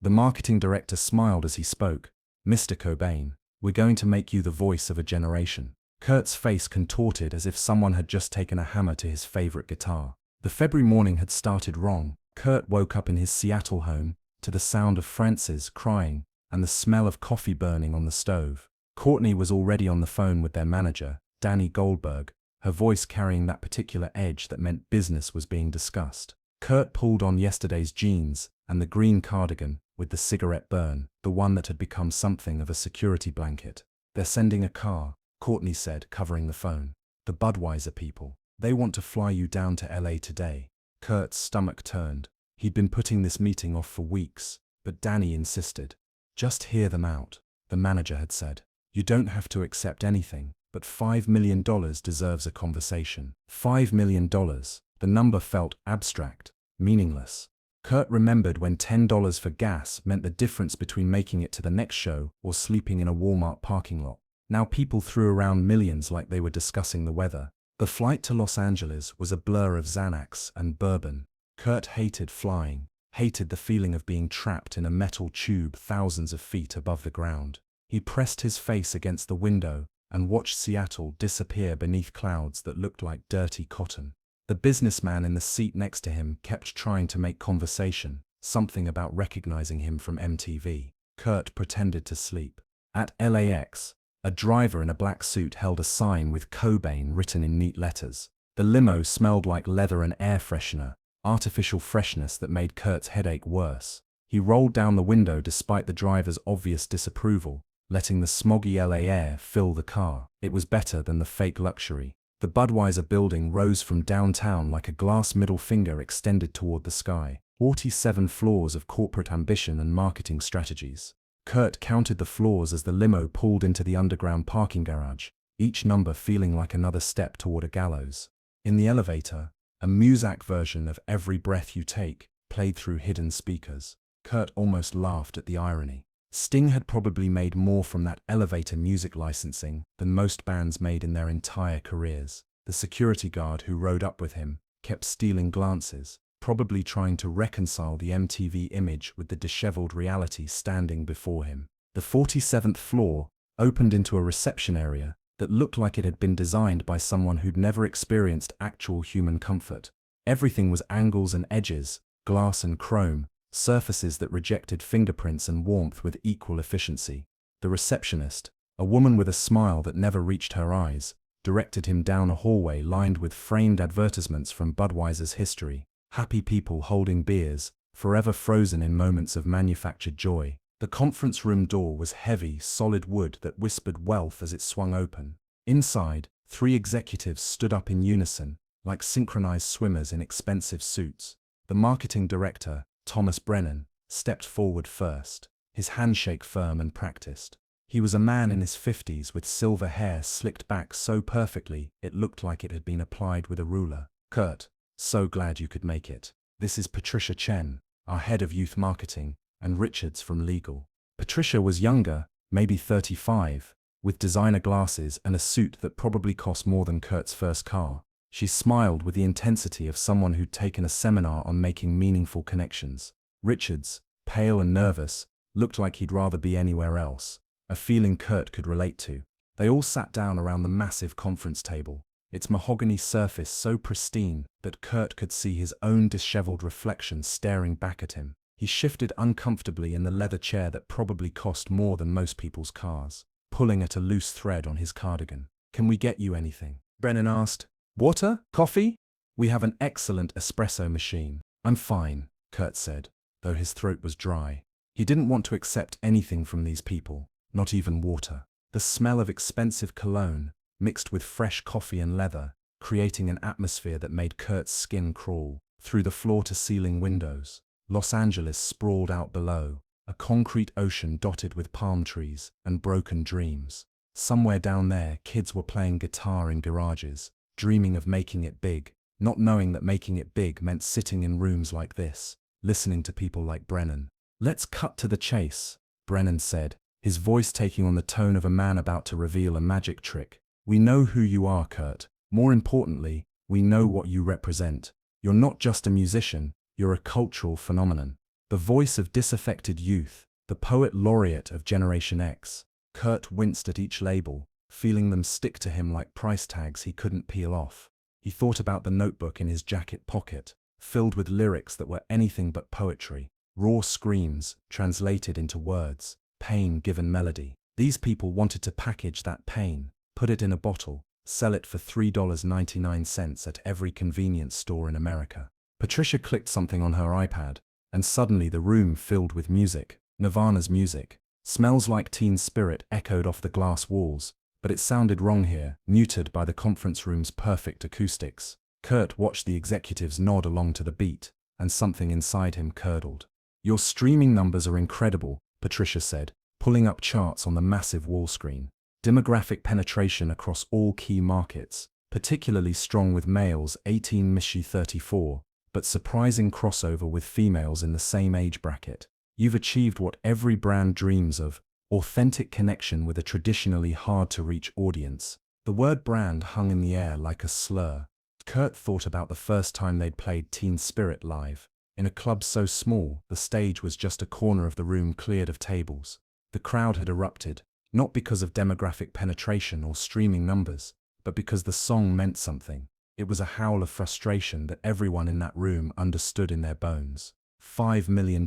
The marketing director smiled as he spoke. "Mr. Cobain, we're going to make you the voice of a generation." Kurt's face contorted as if someone had just taken a hammer to his favorite guitar. The February morning had started wrong. Kurt woke up in his Seattle home to the sound of Frances crying and the smell of coffee burning on the stove. Courtney was already on the phone with their manager, Danny Goldberg, her voice carrying that particular edge that meant business was being discussed. Kurt pulled on yesterday's jeans and the green cardigan with the cigarette burn, the one that had become something of a security blanket. "They're sending a car," Courtney said, covering the phone. "The Budweiser people. They want to fly you down to LA today." Kurt's stomach turned. He'd been putting this meeting off for weeks, but Danny insisted. "Just hear them out," the manager had said. "You don't have to accept anything, but $5 million deserves a conversation." $5 million. The number felt abstract, meaningless. Kurt remembered when $10 for gas meant the difference between making it to the next show or sleeping in a Walmart parking lot. Now people threw around millions like they were discussing the weather. The flight to Los Angeles was a blur of Xanax and bourbon. Kurt hated flying, hated the feeling of being trapped in a metal tube thousands of feet above the ground. He pressed his face against the window and watched Seattle disappear beneath clouds that looked like dirty cotton. The businessman in the seat next to him kept trying to make conversation, something about recognizing him from MTV. Kurt pretended to sleep. At LAX, a driver in a black suit held a sign with Cobain written in neat letters. The limo smelled like leather and air freshener, artificial freshness that made Kurt's headache worse. He rolled down the window despite the driver's obvious disapproval, letting the smoggy LA air fill the car. It was better than the fake luxury. The Budweiser building rose from downtown like a glass middle finger extended toward the sky. 47 floors of corporate ambition and marketing strategies. Kurt counted the floors as the limo pulled into the underground parking garage, each number feeling like another step toward a gallows. In the elevator, a Muzak version of Every Breath You Take played through hidden speakers. Kurt almost laughed at the irony. Sting had probably made more from that elevator music licensing than most bands made in their entire careers. The security guard who rode up with him kept stealing glances, probably trying to reconcile the MTV image with the disheveled reality standing before him. The 47th floor opened into a reception area that looked like it had been designed by someone who'd never experienced actual human comfort. Everything was angles and edges, glass and chrome, surfaces that rejected fingerprints and warmth with equal efficiency. The receptionist, a woman with a smile that never reached her eyes, directed him down a hallway lined with framed advertisements from Budweiser's history. Happy people holding beers, forever frozen in moments of manufactured joy. The conference room door was heavy, solid wood that whispered wealth as it swung open. Inside, 3 executives stood up in unison, like synchronized swimmers in expensive suits. The marketing director, Thomas Brennan, stepped forward first, his handshake firm and practiced. He was a man in his 50s with silver hair slicked back so perfectly it looked like it had been applied with a ruler. "Kurt, so glad you could make it. This is Patricia Chen, our head of youth marketing, and Richards from legal." Patricia was younger, maybe 35, with designer glasses and a suit that probably cost more than Kurt's first car. She smiled with the intensity of someone who'd taken a seminar on making meaningful connections. Richards, pale and nervous, looked like he'd rather be anywhere else, a feeling Kurt could relate to. They all sat down around the massive conference table, its mahogany surface so pristine that Kurt could see his own disheveled reflection staring back at him. He shifted uncomfortably in the leather chair that probably cost more than most people's cars, pulling at a loose thread on his cardigan. "Can we get you anything?" Brennan asked. "Water? Coffee? We have an excellent espresso machine." "I'm fine," Kurt said, though his throat was dry. He didn't want to accept anything from these people, not even water. The smell of expensive cologne, mixed with fresh coffee and leather, creating an atmosphere that made Kurt's skin crawl. Through the floor-to-ceiling windows, Los Angeles sprawled out below, a concrete ocean dotted with palm trees and broken dreams. Somewhere down there, kids were playing guitar in garages, dreaming of making it big, not knowing that making it big meant sitting in rooms like this, listening to people like Brennan. "Let's cut to the chase," Brennan said, his voice taking on the tone of a man about to reveal a magic trick. "We know who you are, Kurt. More importantly, we know what you represent. You're not just a musician, you're a cultural phenomenon." The voice of disaffected youth, the poet laureate of Generation X. Kurt winced at each label, feeling them stick to him like price tags he couldn't peel off. He thought about the notebook in his jacket pocket, filled with lyrics that were anything but poetry, raw screams translated into words, pain given melody. These people wanted to package that pain, put it in a bottle, sell it for $3.99 at every convenience store in America. Patricia clicked something on her iPad, and suddenly the room filled with music. Nirvana's music. Smells Like Teen Spirit echoed off the glass walls, but it sounded wrong here, muted by the conference room's perfect acoustics. Kurt watched the executives nod along to the beat, and something inside him curdled. "Your streaming numbers are incredible," Patricia said, pulling up charts on the massive wall screen. Demographic penetration across all key markets, particularly strong with males 18–34, but surprising crossover with females in the same age bracket. You've achieved what every brand dreams of, authentic connection with a traditionally hard-to-reach audience. The word brand hung in the air like a slur. Kurt thought about the first time they'd played Teen Spirit live. In a club so small, the stage was just a corner of the room cleared of tables. The crowd had erupted, not because of demographic penetration or streaming numbers, but because the song meant something. It was a howl of frustration that everyone in that room understood in their bones. $5 million,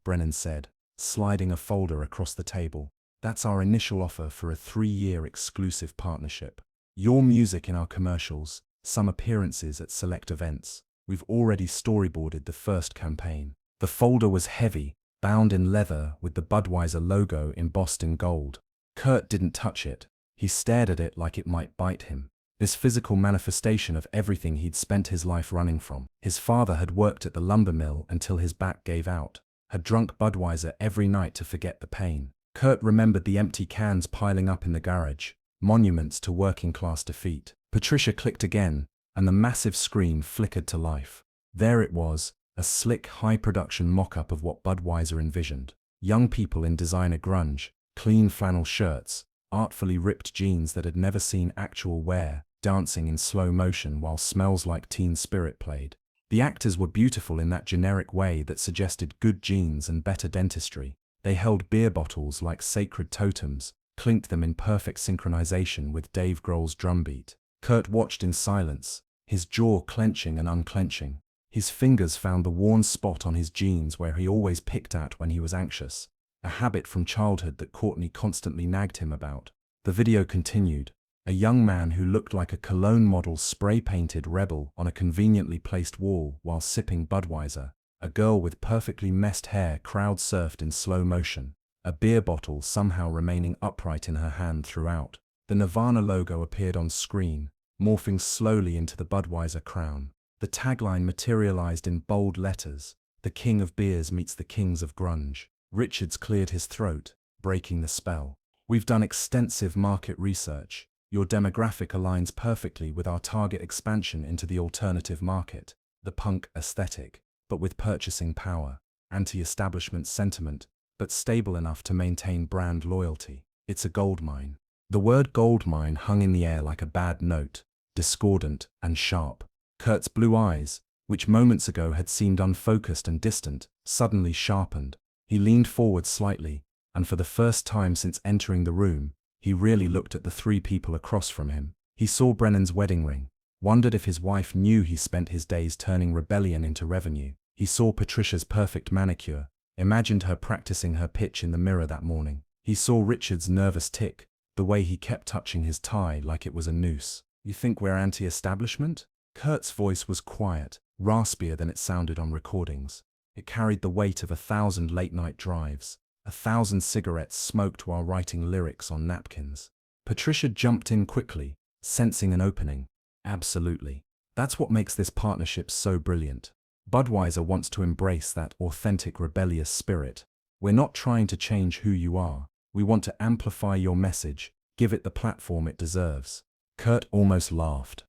Brennan said, sliding a folder across the table. That's our initial offer for a 3-year exclusive partnership. Your music in our commercials, some appearances at select events. We've already storyboarded the first campaign. The folder was heavy, bound in leather with the Budweiser logo embossed in gold. Kurt didn't touch it. He stared at it like it might bite him. This physical manifestation of everything he'd spent his life running from. His father had worked at the lumber mill until his back gave out, had drunk Budweiser every night to forget the pain. Kurt remembered the empty cans piling up in the garage, monuments to working-class defeat. Patricia clicked again, and the massive screen flickered to life. There it was, a slick, high-production mock-up of what Budweiser envisioned. Young people in designer grunge, clean flannel shirts, artfully ripped jeans that had never seen actual wear, dancing in slow motion while Smells Like Teen Spirit played. The actors were beautiful in that generic way that suggested good genes and better dentistry. They held beer bottles like sacred totems, clinked them in perfect synchronization with Dave Grohl's drumbeat. Kurt watched in silence, his jaw clenching and unclenching. His fingers found the worn spot on his jeans where he always picked at when he was anxious, a habit from childhood that Courtney constantly nagged him about. The video continued. A young man who looked like a cologne model spray-painted rebel on a conveniently placed wall while sipping Budweiser. A girl with perfectly messed hair crowd-surfed in slow motion, a beer bottle somehow remaining upright in her hand throughout. The Nirvana logo appeared on screen, morphing slowly into the Budweiser crown. The tagline materialized in bold letters, "The King of Beers meets the Kings of Grunge." Richards cleared his throat, breaking the spell. "We've done extensive market research. Your demographic aligns perfectly with our target expansion into the alternative market, the punk aesthetic, but with purchasing power, anti-establishment sentiment, but stable enough to maintain brand loyalty. It's a goldmine." The word goldmine hung in the air like a bad note, discordant and sharp. Kurt's blue eyes, which moments ago had seemed unfocused and distant, suddenly sharpened. He leaned forward slightly, and for the first time since entering the room, he really looked at the 3 people across from him. He saw Brennan's wedding ring, wondered if his wife knew he spent his days turning rebellion into revenue. He saw Patricia's perfect manicure, imagined her practicing her pitch in the mirror that morning. He saw Richard's nervous tick, the way he kept touching his tie like it was a noose. "You think we're anti-establishment?" Kurt's voice was quiet, raspier than it sounded on recordings. It carried the weight of 1,000 late-night drives, 1,000 cigarettes smoked while writing lyrics on napkins. Patricia jumped in quickly, sensing an opening. "Absolutely. That's what makes this partnership so brilliant. Budweiser wants to embrace that authentic rebellious spirit. We're not trying to change who you are. We want to amplify your message, give it the platform it deserves." Kurt almost laughed.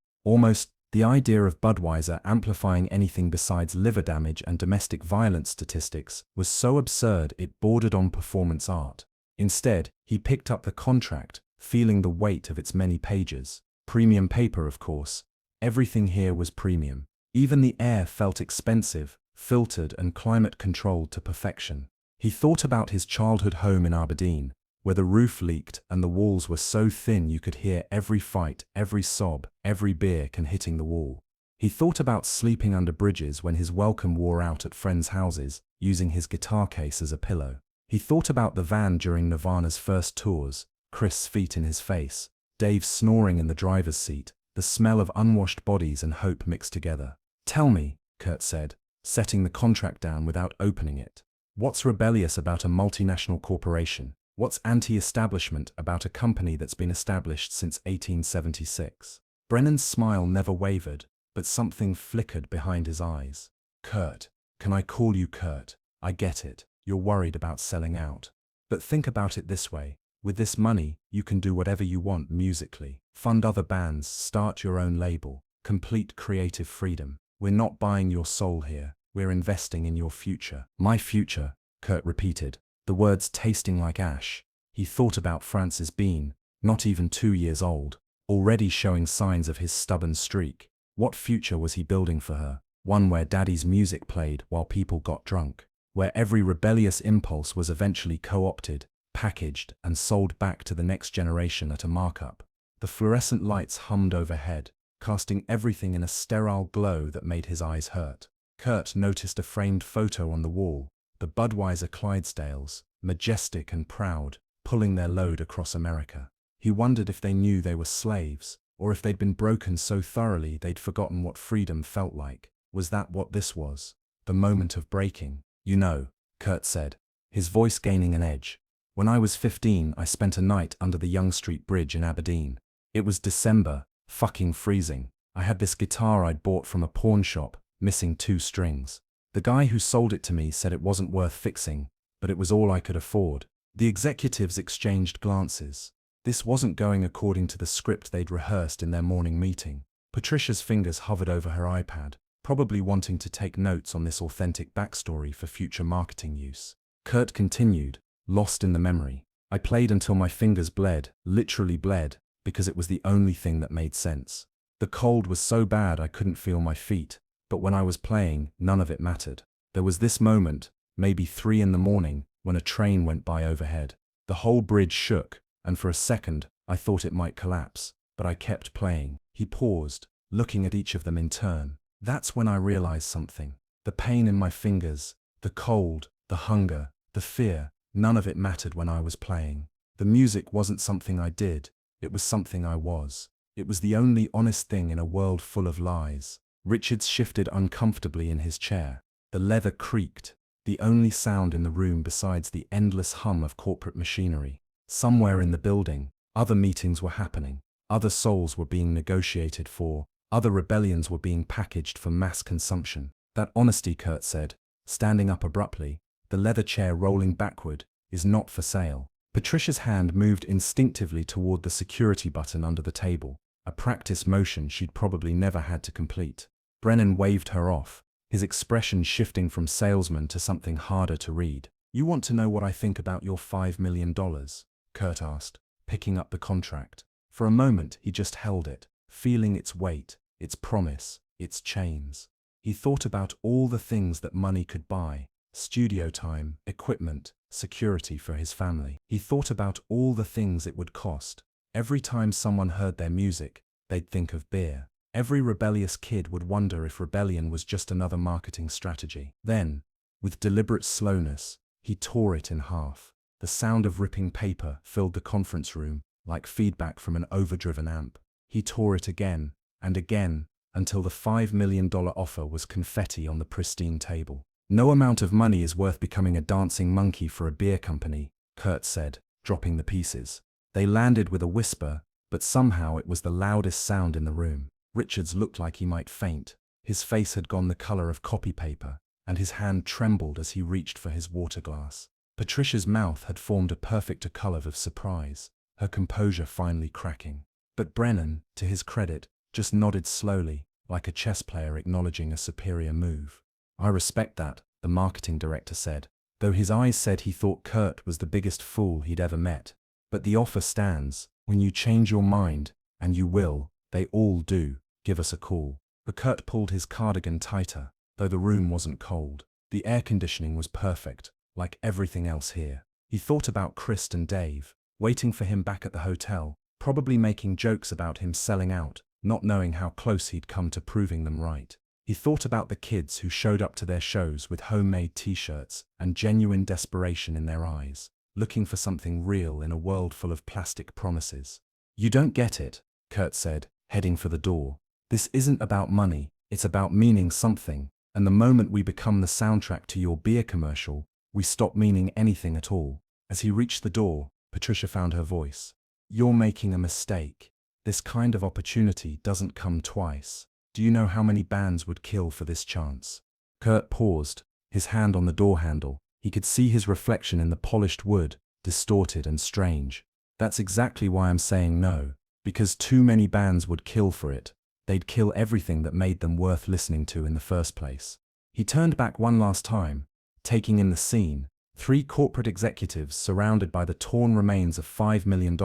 The idea of Budweiser amplifying anything besides liver damage and domestic violence statistics was so absurd it bordered on performance art. Instead, he picked up the contract, feeling the weight of its many pages. Premium paper, of course. Everything here was premium. Even the air felt expensive, filtered and climate-controlled to perfection. He thought about his childhood home in Aberdeen, where the roof leaked and the walls were so thin you could hear every fight, every sob, every beer can hitting the wall. He thought about sleeping under bridges when his welcome wore out at friends' houses, using his guitar case as a pillow. He thought about the van during Nirvana's first tours, Chris' feet in his face, Dave snoring in the driver's seat, the smell of unwashed bodies and hope mixed together. "Tell me," Kurt said, setting the contract down without opening it. "What's rebellious about a multinational corporation? What's anti-establishment about a company that's been established since 1876? Brennan's smile never wavered, but something flickered behind his eyes. "Kurt, can I call you Kurt? I get it, you're worried about selling out. But think about it this way. With this money, you can do whatever you want musically. Fund other bands, start your own label. Complete creative freedom. We're not buying your soul here, we're investing in your future." "My future," Kurt repeated, the words tasting like ash. He thought about Frances Bean, not even 2 years old, already showing signs of his stubborn streak. What future was he building for her? One where daddy's music played while people got drunk, where every rebellious impulse was eventually co-opted, packaged, and sold back to the next generation at a markup. The fluorescent lights hummed overhead, casting everything in a sterile glow that made his eyes hurt. Kurt noticed a framed photo on the wall, the Budweiser Clydesdales, majestic and proud, pulling their load across America. He wondered if they knew they were slaves, or if they'd been broken so thoroughly they'd forgotten what freedom felt like. Was that what this was? The moment of breaking? "You know," Kurt said, his voice gaining an edge. "When I was 15, I spent a night under the Young Street Bridge in Aberdeen. It was December, fucking freezing. I had this guitar I'd bought from a pawn shop, missing 2 strings. The guy who sold it to me said it wasn't worth fixing, but it was all I could afford." The executives exchanged glances. This wasn't going according to the script they'd rehearsed in their morning meeting. Patricia's fingers hovered over her iPad, probably wanting to take notes on this authentic backstory for future marketing use. Kurt continued, lost in the memory. "I played until my fingers bled, literally bled, because it was the only thing that made sense. The cold was so bad I couldn't feel my feet, but when I was playing, none of it mattered. There was this moment, maybe 3 in the morning, when a train went by overhead. The whole bridge shook, and for a second, I thought it might collapse, but I kept playing." He paused, looking at each of them in turn. "That's when I realized something. The pain in my fingers, the cold, the hunger, the fear, none of it mattered when I was playing. The music wasn't something I did, it was something I was. It was the only honest thing in a world full of lies." Richards shifted uncomfortably in his chair. The leather creaked, the only sound in the room besides the endless hum of corporate machinery. Somewhere in the building, other meetings were happening, other souls were being negotiated for, other rebellions were being packaged for mass consumption. "That honesty," Kurt said, standing up abruptly, the leather chair rolling backward, "is not for sale." Patricia's hand moved instinctively toward the security button under the table, a practice motion she'd probably never had to complete. Brennan waved her off, his expression shifting from salesman to something harder to read. "You want to know what I think about your $5 million? Kurt asked, picking up the contract. For a moment he just held it, feeling its weight, its promise, its chains. He thought about all the things that money could buy: studio time, equipment, security for his family. He thought about all the things it would cost. Every time someone heard their music, they'd think of beer. Every rebellious kid would wonder if rebellion was just another marketing strategy. Then, with deliberate slowness, he tore it in half. The sound of ripping paper filled the conference room, like feedback from an overdriven amp. He tore it again, and again, until the $5 million offer was confetti on the pristine table. "No amount of money is worth becoming a dancing monkey for a beer company," Kurt said, dropping the pieces. They landed with a whisper, but somehow it was the loudest sound in the room. Richards looked like he might faint. His face had gone the color of copy paper, and his hand trembled as he reached for his water glass. Patricia's mouth had formed a perfect curve of surprise, her composure finally cracking. But Brennan, to his credit, just nodded slowly, like a chess player acknowledging a superior move. "I respect that," the marketing director said, though his eyes said he thought Kurt was the biggest fool he'd ever met. "But the offer stands. When you change your mind, and you will, they all do, give us a call." But Kurt pulled his cardigan tighter. though the room wasn't cold. The air conditioning was perfect, like everything else here. He thought about Chris and Dave, waiting for him back at the hotel, probably making jokes about him selling out, not knowing how close he'd come to proving them right. He thought about the kids who showed up to their shows with homemade t-shirts and genuine desperation in their eyes, looking for something real in a world full of plastic promises. "You don't get it," Kurt said, heading for the door. "This isn't about money, it's about meaning something, and the moment we become the soundtrack to your beer commercial, we stop meaning anything at all." As he reached the door, Patricia found her voice. "You're making a mistake. This kind of opportunity doesn't come twice. Do you know how many bands would kill for this chance?" Kurt paused, his hand on the door handle. He could see his reflection in the polished wood, distorted and strange. "That's exactly why I'm saying no, because too many bands would kill for it. They'd kill everything that made them worth listening to in the first place." He turned back one last time, taking in the scene. 3 corporate executives surrounded by the torn remains of $5 million,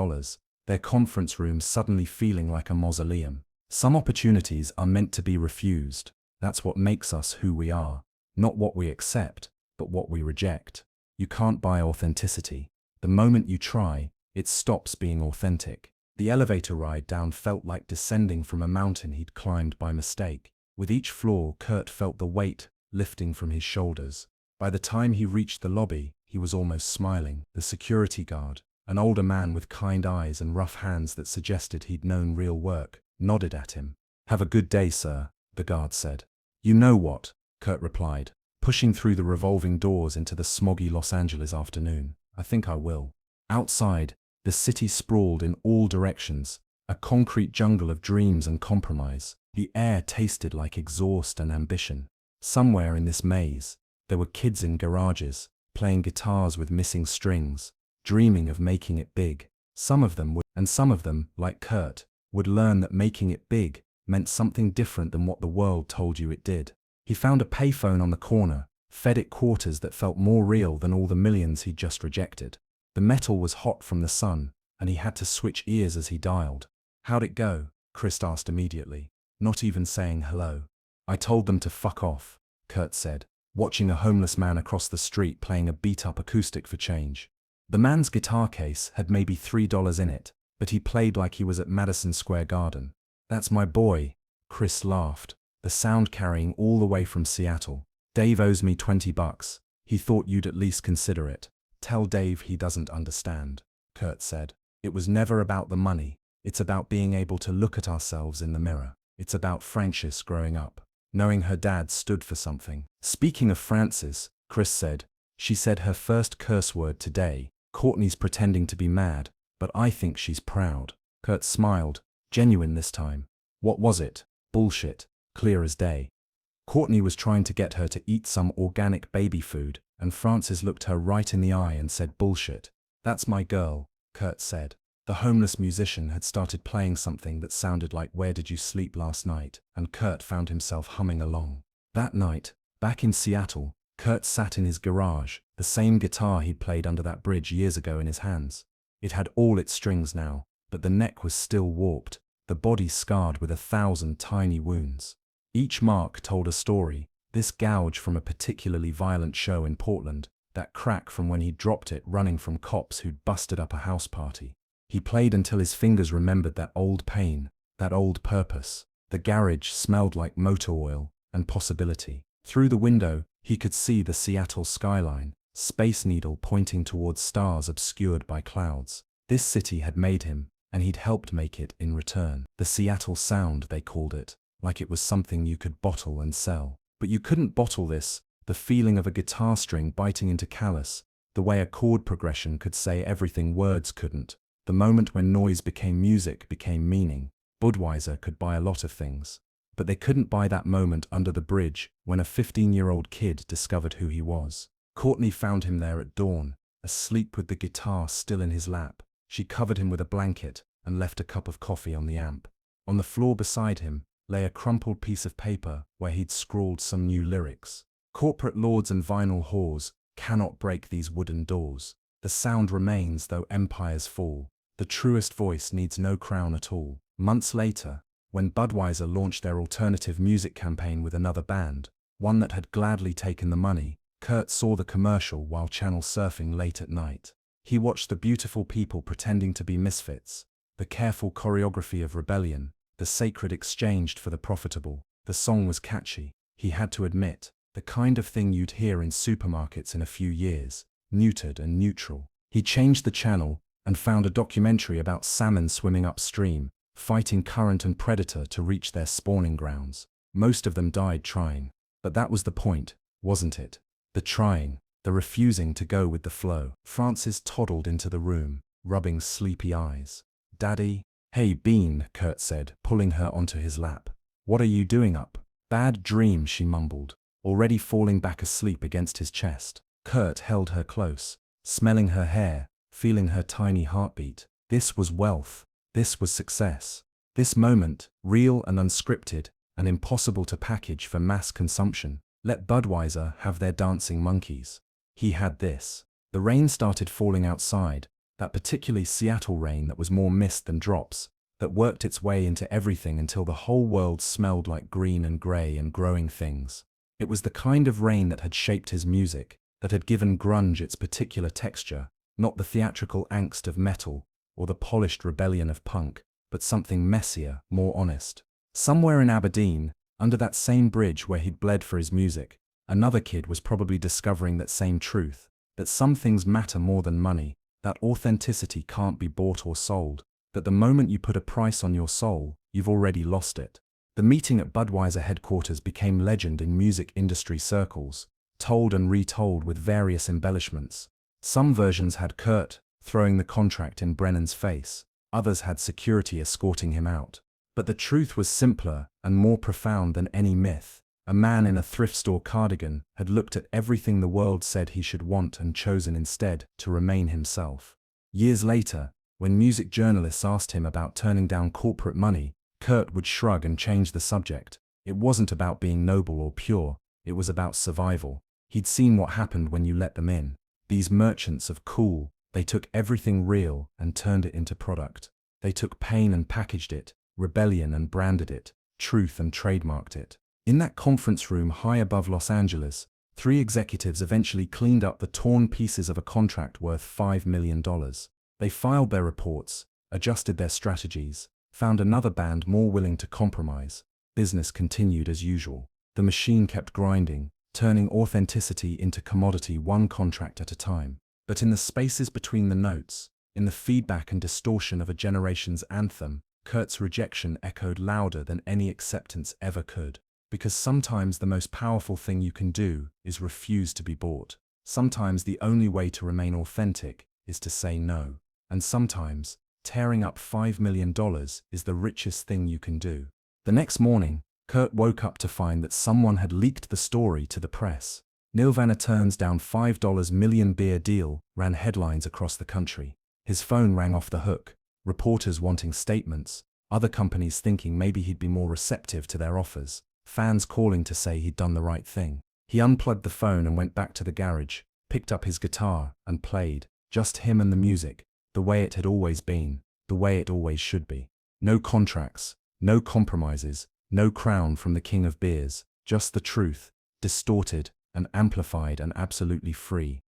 their conference room suddenly feeling like a mausoleum. Some opportunities are meant to be refused. That's what makes us who we are. Not what we accept, but what we reject. You can't buy authenticity. The moment you try, it stops being authentic. The elevator ride down felt like descending from a mountain he'd climbed by mistake. With each floor, Kurt felt the weight lifting from his shoulders. By the time he reached the lobby, he was almost smiling. The security guard, an older man with kind eyes and rough hands that suggested he'd known real work, nodded at him. "Have a good day, sir," the guard said. "You know what," Kurt replied, pushing through the revolving doors into the smoggy Los Angeles afternoon. "I think I will." Outside, the city sprawled in all directions, a concrete jungle of dreams and compromise. The air tasted like exhaust and ambition. Somewhere in this maze, there were kids in garages, playing guitars with missing strings, dreaming of making it big. Some of them, like Kurt, would learn that making it big meant something different than what the world told you it did. He found a payphone on the corner, fed it quarters that felt more real than all the millions he'd just rejected. The metal was hot from the sun, and he had to switch ears as he dialed. "How'd it go?" Chris asked immediately, not even saying hello. "I told them to fuck off," Kurt said, watching a homeless man across the street playing a beat-up acoustic for change. The man's guitar case had maybe $3 in it, but he played like he was at Madison Square Garden. "That's my boy," Chris laughed, the sound carrying all the way from Seattle. "Dave owes me $20. He thought you'd at least consider it." "Tell Dave he doesn't understand," Kurt said. "It was never about the money. It's about being able to look at ourselves in the mirror. It's about Frances growing up, knowing her dad stood for something." "Speaking of Frances," Chris said, "she said her first curse word today. Courtney's pretending to be mad, but I think she's proud." Kurt smiled, genuine this time. "What was it?" "Bullshit, clear as day. Courtney was trying to get her to eat some organic baby food, and Frances looked her right in the eye and said bullshit." "That's my girl," Kurt said. The homeless musician had started playing something that sounded like "Where Did You Sleep Last Night?" and Kurt found himself humming along. That night, back in Seattle, Kurt sat in his garage, the same guitar he'd played under that bridge years ago in his hands. It had all its strings now, but the neck was still warped, the body scarred with 1,000 tiny wounds. Each mark told a story, this gouge from a particularly violent show in Portland, that crack from when he dropped it running from cops who'd busted up a house party. He played until his fingers remembered that old pain, that old purpose. The garage smelled like motor oil and possibility. Through the window, he could see the Seattle skyline, Space Needle pointing towards stars obscured by clouds. This city had made him, and he'd helped make it in return. The Seattle Sound, they called it, like it was something you could bottle and sell. But you couldn't bottle this, the feeling of a guitar string biting into callus, the way a chord progression could say everything words couldn't. The moment when noise became music became meaning. Budweiser could buy a lot of things, but they couldn't buy that moment under the bridge when a 15-year-old kid discovered who he was. Courtney found him there at dawn, asleep with the guitar still in his lap. She covered him with a blanket and left a cup of coffee on the amp. On the floor beside him lay a crumpled piece of paper where he'd scrawled some new lyrics. "Corporate lords and vinyl whores cannot break these wooden doors. The sound remains though empires fall. The truest voice needs no crown at all." Months later, when Budweiser launched their alternative music campaign with another band, one that had gladly taken the money. Kurt saw the commercial while channel surfing late at night. He watched the beautiful people pretending to be misfits, the careful choreography of rebellion, the sacred exchanged for the profitable. The song was catchy, he had to admit, the kind of thing you'd hear in supermarkets in a few years, neutered and neutral. He changed the channel and found a documentary about salmon swimming upstream, fighting current and predator to reach their spawning grounds. Most of them died trying. But that was the point, wasn't it? The trying, the refusing to go with the flow. Frances toddled into the room, rubbing sleepy eyes. "Daddy?" "Hey, Bean," Kurt said, pulling her onto his lap. "What are you doing up?" "Bad dream," she mumbled, already falling back asleep against his chest. Kurt held her close, smelling her hair, feeling her tiny heartbeat. This was wealth. This was success. This moment, real and unscripted, and impossible to package for mass consumption. Let Budweiser have their dancing monkeys. He had this. The rain started falling outside, that particularly Seattle rain that was more mist than drops, that worked its way into everything until the whole world smelled like green and grey and growing things. It was the kind of rain that had shaped his music, that had given grunge its particular texture, not the theatrical angst of metal, or the polished rebellion of punk, but something messier, more honest. Somewhere in Aberdeen, under that same bridge where he'd bled for his music, another kid was probably discovering that same truth, that some things matter more than money, that authenticity can't be bought or sold, that the moment you put a price on your soul, you've already lost it. The meeting at Budweiser headquarters became legend in music industry circles, told and retold with various embellishments. Some versions had Kurt throwing the contract in Brennan's face, others had security escorting him out. But the truth was simpler and more profound than any myth. A man in a thrift store cardigan had looked at everything the world said he should want and chosen instead to remain himself. Years later, when music journalists asked him about turning down corporate money, Kurt would shrug and change the subject. It wasn't about being noble or pure, it was about survival. He'd seen what happened when you let them in. These merchants of cool, they took everything real and turned it into product. They took pain and packaged it, rebellion and branded it, truth and trademarked it. In that conference room high above Los Angeles, 3 executives eventually cleaned up the torn pieces of a contract worth $5 million. They filed their reports, adjusted their strategies, found another band more willing to compromise. Business continued as usual. The machine kept grinding, turning authenticity into commodity one contract at a time. But in the spaces between the notes, in the feedback and distortion of a generation's anthem, Kurt's rejection echoed louder than any acceptance ever could. Because sometimes the most powerful thing you can do is refuse to be bought. Sometimes the only way to remain authentic is to say no. And sometimes, tearing up $5 million is the richest thing you can do. The next morning, Kurt woke up to find that someone had leaked the story to the press. Nirvana turns down $5 million beer deal, ran headlines across the country. His phone rang off the hook, reporters wanting statements, other companies thinking maybe he'd be more receptive to their offers, fans calling to say he'd done the right thing. He unplugged the phone and went back to the garage, picked up his guitar, and played, just him and the music, the way it had always been, the way it always should be. No contracts, no compromises, no crown from the king of beers, just the truth, distorted and amplified and absolutely free.